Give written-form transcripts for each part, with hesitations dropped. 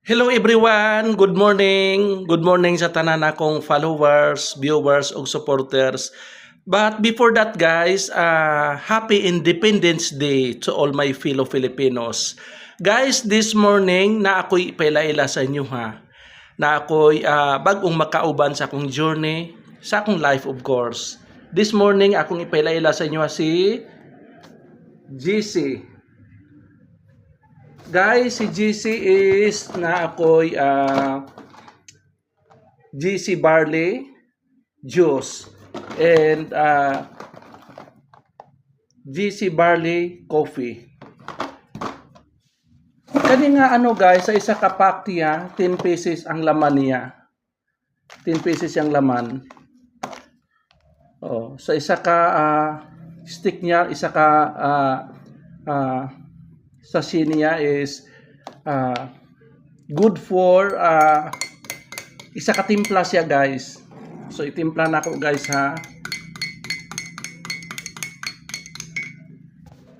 Hello everyone, good morning. Good morning sa tanan akong followers, viewers ug supporters. But before that guys, happy Independence Day to all my fellow Filipinos. Guys, this morning na ako'y ipaila sa inyo ha. Na ako'y bagong makauban sa akong journey, sa akong life of course. This morning akong ipaila sa inyo si GC. Guys, si GC is na ako'y GC Barley Juice and GC Barley Coffee. Kani nga guys, sa isa ka pack niya, 10 pieces ang laman niya. 10 pieces yung laman. Oh, sa isa ka stick niya, isa ka sachet niya is good for isa ka timpla siya guys. So itimpla na ako guys ha.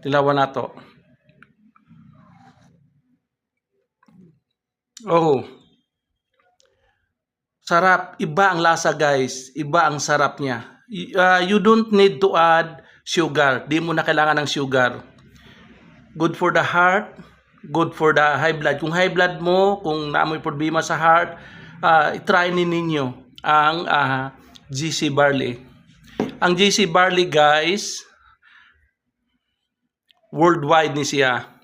Tilawan na to. Oh. Sarap, iba ang lasa guys, iba ang sarap niya. You don't need to add sugar. Di mo na kailangan ng sugar. Good for the heart, good for the high blood. Kung high blood mo, kung naamoy problema sa heart, try ninyo ang GC Barley. Ang GC Barley guys, worldwide ni siya.